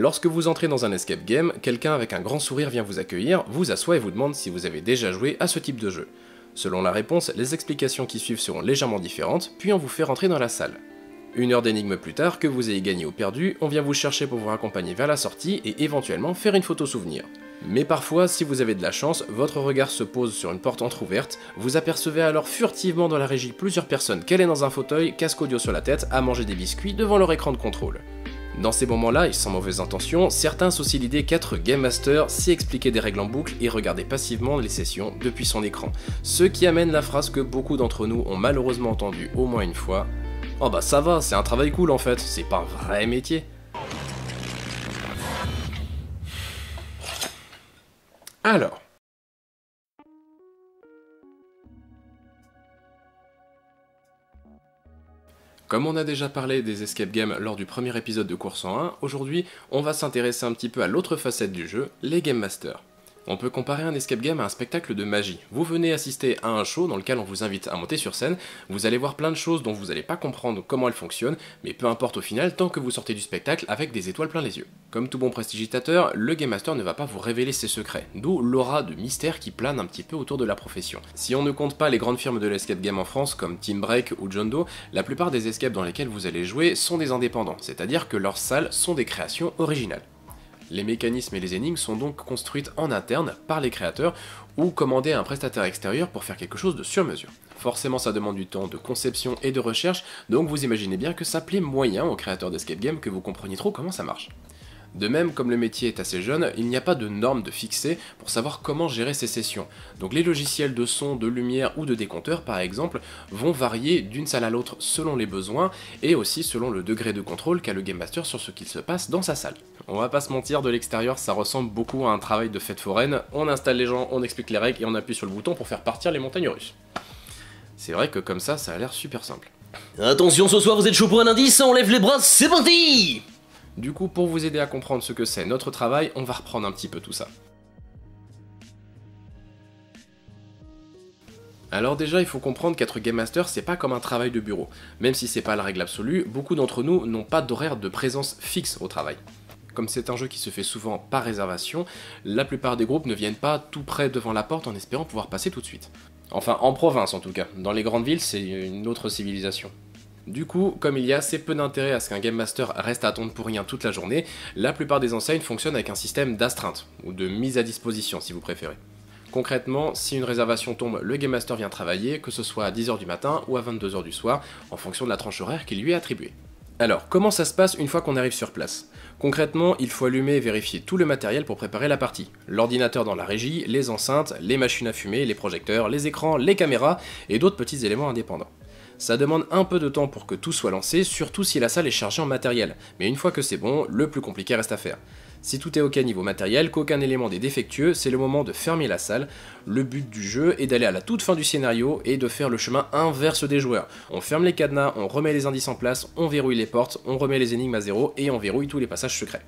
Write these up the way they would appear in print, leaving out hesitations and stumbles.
Lorsque vous entrez dans un escape game, quelqu'un avec un grand sourire vient vous accueillir, vous assoit et vous demande si vous avez déjà joué à ce type de jeu. Selon la réponse, les explications qui suivent seront légèrement différentes, puis on vous fait rentrer dans la salle. Une heure d'énigme plus tard, que vous ayez gagné ou perdu, on vient vous chercher pour vous raccompagner vers la sortie et éventuellement faire une photo souvenir. Mais parfois, si vous avez de la chance, votre regard se pose sur une porte entrouverte, vous apercevez alors furtivement dans la régie plusieurs personnes calées dans un fauteuil, casque audio sur la tête, à manger des biscuits devant leur écran de contrôle. Dans ces moments-là, et sans mauvaise intention, certains associent l'idée qu'être Game Master, c'est expliquer des règles en boucle et regarder passivement les sessions depuis son écran. Ce qui amène la phrase que beaucoup d'entre nous ont malheureusement entendue au moins une fois: « Oh bah ça va, c'est un travail cool en fait, c'est pas un vrai métier ». Alors, comme on a déjà parlé des escape games lors du premier épisode de Cours 101, aujourd'hui on va s'intéresser un petit peu à l'autre facette du jeu, les Game Masters. On peut comparer un escape game à un spectacle de magie. Vous venez assister à un show dans lequel on vous invite à monter sur scène, vous allez voir plein de choses dont vous n'allez pas comprendre comment elles fonctionnent, mais peu importe au final tant que vous sortez du spectacle avec des étoiles plein les yeux. Comme tout bon prestigitateur, le Game Master ne va pas vous révéler ses secrets, d'où l'aura de mystère qui plane un petit peu autour de la profession. Si on ne compte pas les grandes firmes de l'escape game en France comme Team Break ou John Doe, la plupart des escapes dans lesquels vous allez jouer sont des indépendants, c'est-à-dire que leurs salles sont des créations originales. Les mécanismes et les énigmes sont donc construites en interne par les créateurs ou commandées à un prestataire extérieur pour faire quelque chose de sur mesure. Forcément ça demande du temps de conception et de recherche, donc vous imaginez bien que ça plaît moyen aux créateurs d'escape game que vous compreniez trop comment ça marche. De même, comme le métier est assez jeune, il n'y a pas de normes de fixer pour savoir comment gérer ces sessions. Donc les logiciels de son, de lumière ou de décompteur par exemple vont varier d'une salle à l'autre selon les besoins et aussi selon le degré de contrôle qu'a le Game Master sur ce qu'il se passe dans sa salle. On va pas se mentir, de l'extérieur ça ressemble beaucoup à un travail de fête foraine, on installe les gens, on explique les règles et on appuie sur le bouton pour faire partir les montagnes russes. C'est vrai que comme ça a l'air super simple. Attention, ce soir vous êtes chaud pour un indice, on lève les bras, c'est parti! Du coup, pour vous aider à comprendre ce que c'est notre travail, on va reprendre un petit peu tout ça. Alors déjà, il faut comprendre qu'être Game Master, c'est pas comme un travail de bureau. Même si c'est pas la règle absolue, beaucoup d'entre nous n'ont pas d'horaire de présence fixe au travail. Comme c'est un jeu qui se fait souvent par réservation, la plupart des groupes ne viennent pas tout près devant la porte en espérant pouvoir passer tout de suite. Enfin, en province en tout cas. Dans les grandes villes, c'est une autre civilisation. Du coup, comme il y a assez peu d'intérêt à ce qu'un Game Master reste à attendre pour rien toute la journée, la plupart des enseignes fonctionnent avec un système d'astreinte, ou de mise à disposition si vous préférez. Concrètement, si une réservation tombe, le Game Master vient travailler, que ce soit à 10h du matin ou à 22h du soir, en fonction de la tranche horaire qui lui est attribuée. Alors, comment ça se passe une fois qu'on arrive sur place? Concrètement, il faut allumer et vérifier tout le matériel pour préparer la partie. L'ordinateur dans la régie, les enceintes, les machines à fumer, les projecteurs, les écrans, les caméras et d'autres petits éléments indépendants. Ça demande un peu de temps pour que tout soit lancé, surtout si la salle est chargée en matériel, mais une fois que c'est bon, le plus compliqué reste à faire. Si tout est ok niveau matériel, qu'aucun élément n'est défectueux, c'est le moment de fermer la salle. Le but du jeu est d'aller à la toute fin du scénario et de faire le chemin inverse des joueurs. On ferme les cadenas, on remet les indices en place, on verrouille les portes, on remet les énigmes à zéro et on verrouille tous les passages secrets.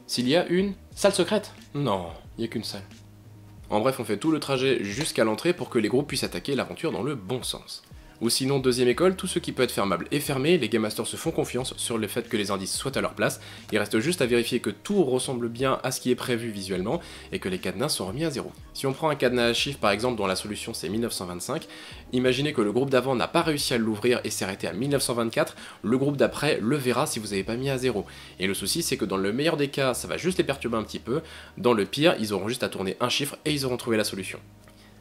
S'il y a une salle secrète? Non, il n'y a qu'une salle. En bref, on fait tout le trajet jusqu'à l'entrée pour que les groupes puissent attaquer l'aventure dans le bon sens. Ou sinon, deuxième école, tout ce qui peut être fermable est fermé, les Game Masters se font confiance sur le fait que les indices soient à leur place, il reste juste à vérifier que tout ressemble bien à ce qui est prévu visuellement, et que les cadenas sont remis à zéro. Si on prend un cadenas à chiffres par exemple dont la solution c'est 1925, imaginez que le groupe d'avant n'a pas réussi à l'ouvrir et s'est arrêté à 1924, le groupe d'après le verra si vous n'avez pas mis à zéro. Et le souci c'est que dans le meilleur des cas, ça va juste les perturber un petit peu, dans le pire, ils auront juste à tourner un chiffre et ils auront trouvé la solution.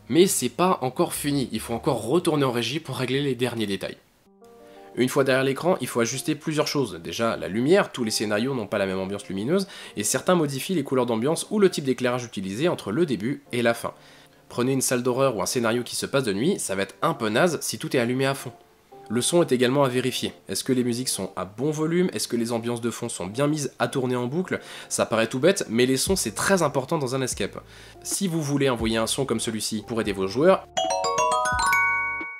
Mais c'est pas encore fini, il faut encore retourner en régie pour régler les derniers détails. Une fois derrière l'écran, il faut ajuster plusieurs choses. Déjà, la lumière, tous les scénarios n'ont pas la même ambiance lumineuse, et certains modifient les couleurs d'ambiance ou le type d'éclairage utilisé entre le début et la fin. Prenez une salle d'horreur ou un scénario qui se passe de nuit, ça va être un peu naze si tout est allumé à fond. Le son est également à vérifier. Est-ce que les musiques sont à bon volume? Est-ce que les ambiances de fond sont bien mises à tourner en boucle? Ça paraît tout bête, mais les sons c'est très important dans un escape. Si vous voulez envoyer un son comme celui-ci pour aider vos joueurs,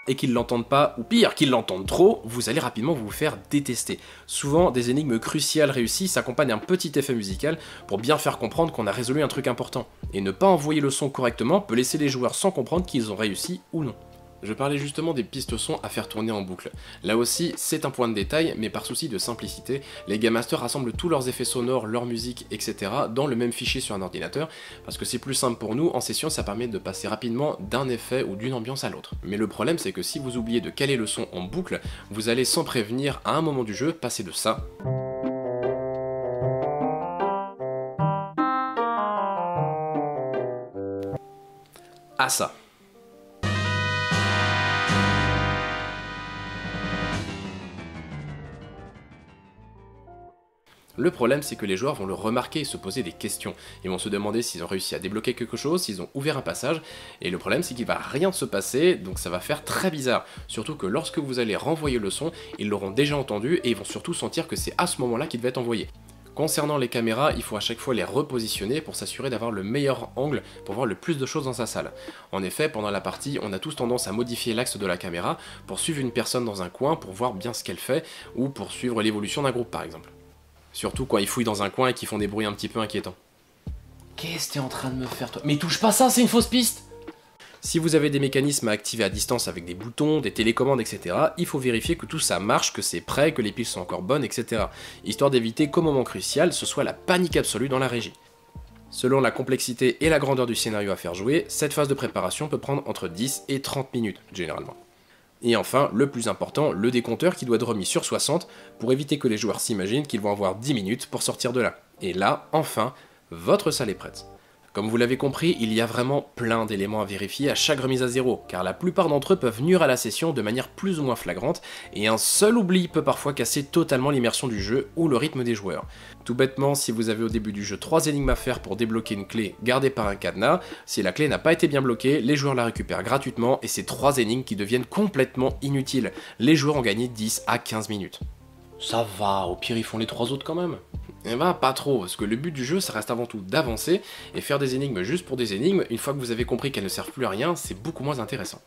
et qu'ils l'entendent pas, ou pire, qu'ils l'entendent trop, vous allez rapidement vous faire détester. Souvent, des énigmes cruciales réussies s'accompagnent d'un petit effet musical pour bien faire comprendre qu'on a résolu un truc important. Et ne pas envoyer le son correctement peut laisser les joueurs sans comprendre qu'ils ont réussi ou non. Je parlais justement des pistes son à faire tourner en boucle. Là aussi, c'est un point de détail, mais par souci de simplicité, les Game Masters rassemblent tous leurs effets sonores, leur musique, etc. dans le même fichier sur un ordinateur, parce que c'est plus simple pour nous, en session ça permet de passer rapidement d'un effet ou d'une ambiance à l'autre. Mais le problème c'est que si vous oubliez de caler le son en boucle, vous allez sans prévenir à un moment du jeu passer de ça à ça. Le problème, c'est que les joueurs vont le remarquer et se poser des questions. Ils vont se demander s'ils ont réussi à débloquer quelque chose, s'ils ont ouvert un passage, et le problème, c'est qu'il va rien se passer, donc ça va faire très bizarre. Surtout que lorsque vous allez renvoyer le son, ils l'auront déjà entendu, et ils vont surtout sentir que c'est à ce moment-là qu'il va être envoyé. Concernant les caméras, il faut à chaque fois les repositionner pour s'assurer d'avoir le meilleur angle pour voir le plus de choses dans sa salle. En effet, pendant la partie, on a tous tendance à modifier l'axe de la caméra pour suivre une personne dans un coin pour voir bien ce qu'elle fait, ou pour suivre l'évolution d'un groupe par exemple. Surtout quand ils fouillent dans un coin et qu'ils font des bruits un petit peu inquiétants. Qu'est-ce que t'es en train de me faire toi? Mais touche pas ça, c'est une fausse piste! Si vous avez des mécanismes à activer à distance avec des boutons, des télécommandes, etc., il faut vérifier que tout ça marche, que c'est prêt, que les piles sont encore bonnes, etc. Histoire d'éviter qu'au moment crucial, ce soit la panique absolue dans la régie. Selon la complexité et la grandeur du scénario à faire jouer, cette phase de préparation peut prendre entre 10 et 30 minutes, généralement. Et enfin, le plus important, le décompteur qui doit être remis sur 60 pour éviter que les joueurs s'imaginent qu'ils vont avoir 10 minutes pour sortir de là. Et là, enfin, votre salle est prête. Comme vous l'avez compris, il y a vraiment plein d'éléments à vérifier à chaque remise à zéro, car la plupart d'entre eux peuvent nuire à la session de manière plus ou moins flagrante, et un seul oubli peut parfois casser totalement l'immersion du jeu ou le rythme des joueurs. Tout bêtement, si vous avez au début du jeu 3 énigmes à faire pour débloquer une clé gardée par un cadenas, si la clé n'a pas été bien bloquée, les joueurs la récupèrent gratuitement, et c'est 3 énigmes qui deviennent complètement inutiles. Les joueurs ont gagné 10 à 15 minutes. Ça va, au pire ils font les 3 autres quand même. Eh ben pas trop, parce que le but du jeu ça reste avant tout d'avancer, et faire des énigmes juste pour des énigmes, une fois que vous avez compris qu'elles ne servent plus à rien, c'est beaucoup moins intéressant.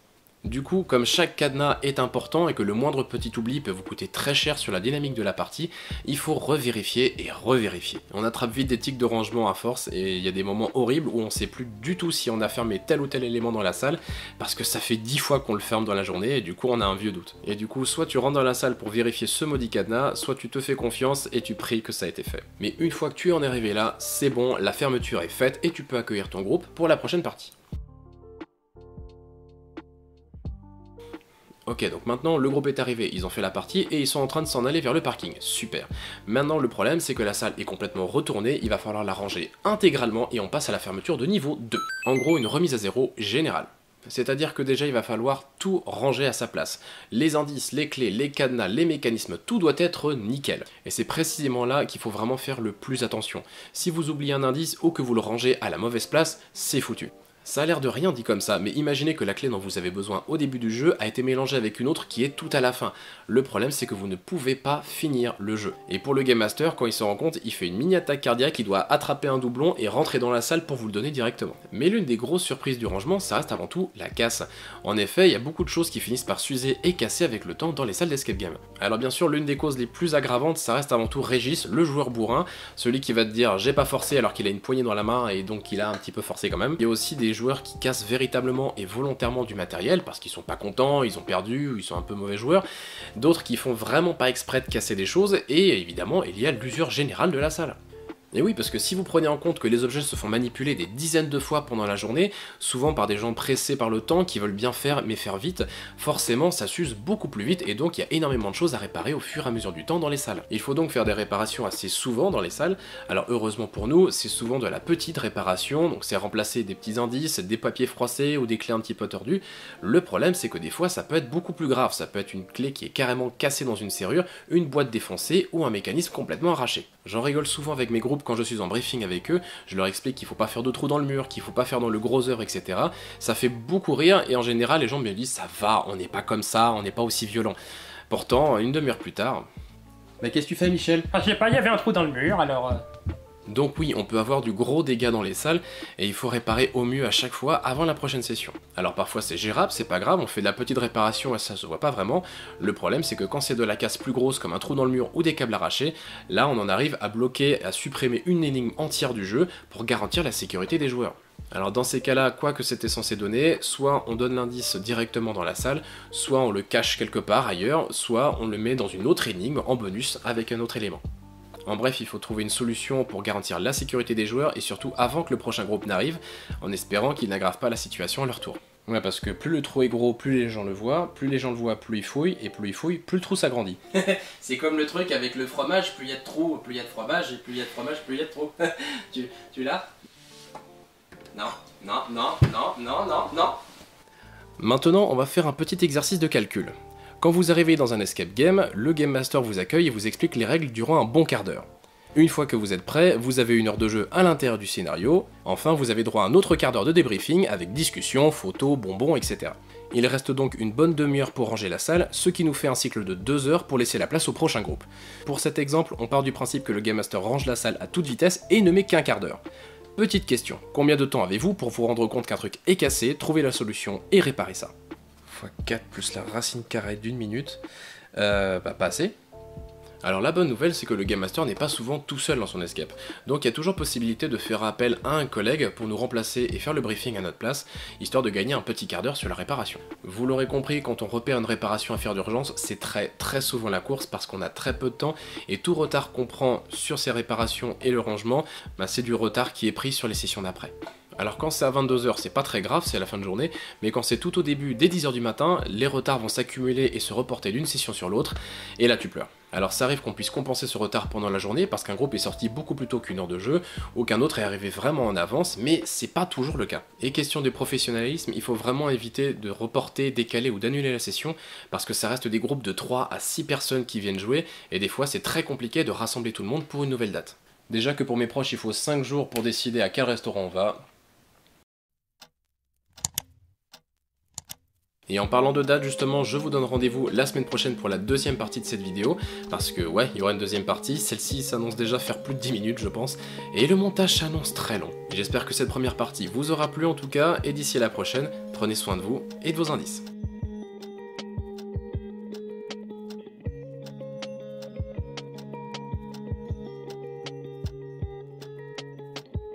Du coup, comme chaque cadenas est important et que le moindre petit oubli peut vous coûter très cher sur la dynamique de la partie, il faut revérifier et revérifier. On attrape vite des tics de rangement à force et il y a des moments horribles où on sait plus du tout si on a fermé tel ou tel élément dans la salle parce que ça fait 10 fois qu'on le ferme dans la journée et du coup on a un vieux doute. Et du coup, soit tu rentres dans la salle pour vérifier ce maudit cadenas, soit tu te fais confiance et tu pries que ça a été fait. Mais une fois que tu en es arrivé là, c'est bon, la fermeture est faite et tu peux accueillir ton groupe pour la prochaine partie. Ok, donc maintenant le groupe est arrivé, ils ont fait la partie et ils sont en train de s'en aller vers le parking. Super. Maintenant le problème c'est que la salle est complètement retournée, il va falloir la ranger intégralement et on passe à la fermeture de niveau 2. En gros une remise à zéro générale. C'est-à-dire que déjà il va falloir tout ranger à sa place. Les indices, les clés, les cadenas, les mécanismes, tout doit être nickel. Et c'est précisément là qu'il faut vraiment faire le plus attention. Si vous oubliez un indice ou que vous le rangez à la mauvaise place, c'est foutu. Ça a l'air de rien dit comme ça, mais imaginez que la clé dont vous avez besoin au début du jeu a été mélangée avec une autre qui est tout à la fin. Le problème c'est que vous ne pouvez pas finir le jeu. Et pour le Game Master, quand il se rend compte, il fait une mini attaque cardiaque, il doit attraper un doublon et rentrer dans la salle pour vous le donner directement. Mais l'une des grosses surprises du rangement, ça reste avant tout la casse. En effet, il y a beaucoup de choses qui finissent par s'user et casser avec le temps dans les salles d'escape game. Alors bien sûr, l'une des causes les plus aggravantes, ça reste avant tout Régis, le joueur bourrin, celui qui va te dire j'ai pas forcé alors qu'il a une poignée dans la main et donc il a un petit peu forcé quand même. Il y a aussi des joueurs qui cassent véritablement et volontairement du matériel parce qu'ils sont pas contents, ils ont perdu, ou ils sont un peu mauvais joueurs, d'autres qui font vraiment pas exprès de casser des choses, et évidemment il y a l'usure générale de la salle. Et oui, parce que si vous prenez en compte que les objets se font manipuler des dizaines de fois pendant la journée, souvent par des gens pressés par le temps, qui veulent bien faire mais faire vite, forcément ça s'use beaucoup plus vite et donc il y a énormément de choses à réparer au fur et à mesure du temps dans les salles. Il faut donc faire des réparations assez souvent dans les salles, alors heureusement pour nous, c'est souvent de la petite réparation, donc c'est remplacer des petits indices, des papiers froissés ou des clés un petit peu tordues. Le problème c'est que des fois ça peut être beaucoup plus grave, ça peut être une clé qui est carrément cassée dans une serrure, une boîte défoncée ou un mécanisme complètement arraché. J'en rigole souvent avec mes groupes quand je suis en briefing avec eux, je leur explique qu'il faut pas faire de trous dans le mur, qu'il faut pas faire dans le gros œuvre, etc. Ça fait beaucoup rire et en général les gens me disent ça va, on n'est pas comme ça, on n'est pas aussi violent. Pourtant, une demi-heure plus tard... Mais qu'est-ce que tu fais Michel? Ah, je sais pas, il y avait un trou dans le mur alors... Donc oui, on peut avoir du gros dégâts dans les salles, et il faut réparer au mieux à chaque fois avant la prochaine session. Alors parfois c'est gérable, c'est pas grave, on fait de la petite réparation et ça se voit pas vraiment. Le problème c'est que quand c'est de la casse plus grosse comme un trou dans le mur ou des câbles arrachés, là on en arrive à bloquer, à supprimer une énigme entière du jeu pour garantir la sécurité des joueurs. Alors dans ces cas-là, quoi que c'était censé donner, soit on donne l'indice directement dans la salle, soit on le cache quelque part ailleurs, soit on le met dans une autre énigme en bonus avec un autre élément. En bref, il faut trouver une solution pour garantir la sécurité des joueurs et surtout avant que le prochain groupe n'arrive, en espérant qu'ils n'aggravent pas la situation à leur tour. Ouais, parce que plus le trou est gros, plus les gens le voient, plus les gens le voient, plus ils fouillent, et plus ils fouillent, plus le trou s'agrandit. C'est comme le truc avec le fromage, plus il y a de trous, plus il y a de fromage, et plus il y a de fromage, plus il y a de trous. tu l'as? Non, non, non, non, non, non, non. Maintenant, on va faire un petit exercice de calcul. Quand vous arrivez dans un escape game, le Game Master vous accueille et vous explique les règles durant un bon quart d'heure. Une fois que vous êtes prêt, vous avez 1 heure de jeu à l'intérieur du scénario, enfin vous avez droit à un autre quart d'heure de débriefing avec discussion, photos, bonbons, etc. Il reste donc une bonne demi-heure pour ranger la salle, ce qui nous fait un cycle de 2 heures pour laisser la place au prochain groupe. Pour cet exemple, on part du principe que le Game Master range la salle à toute vitesse et ne met qu'un quart d'heure. Petite question, combien de temps avez-vous pour vous rendre compte qu'un truc est cassé, trouver la solution et réparer ça? x4 plus la racine carrée d'1 minute, pas assez. Alors la bonne nouvelle, c'est que le Game Master n'est pas souvent tout seul dans son escape, donc il y a toujours possibilité de faire appel à un collègue pour nous remplacer et faire le briefing à notre place, histoire de gagner un petit quart d'heure sur la réparation. Vous l'aurez compris, quand on repère une réparation à faire d'urgence, c'est très souvent la course parce qu'on a très peu de temps, et tout retard qu'on prend sur ces réparations et le rangement, c'est du retard qui est pris sur les sessions d'après. Alors quand c'est à 22h, c'est pas très grave, c'est à la fin de journée, mais quand c'est tout au début, dès 10h du matin, les retards vont s'accumuler et se reporter d'une session sur l'autre, et là tu pleures. Alors ça arrive qu'on puisse compenser ce retard pendant la journée parce qu'un groupe est sorti beaucoup plus tôt qu'1 heure de jeu, ou qu'un autre est arrivé vraiment en avance, mais c'est pas toujours le cas. Et question de professionnalisme, il faut vraiment éviter de reporter, décaler ou d'annuler la session, parce que ça reste des groupes de 3 à 6 personnes qui viennent jouer, et des fois c'est très compliqué de rassembler tout le monde pour une nouvelle date. Déjà que pour mes proches il faut 5 jours pour décider à quel restaurant on va. Et en parlant de date justement, je vous donne rendez-vous la semaine prochaine pour la deuxième partie de cette vidéo, parce que ouais, il y aura une deuxième partie, celle-ci s'annonce déjà faire plus de 10 minutes je pense, et le montage s'annonce très long. J'espère que cette première partie vous aura plu en tout cas, et d'ici à la prochaine, prenez soin de vous et de vos indices.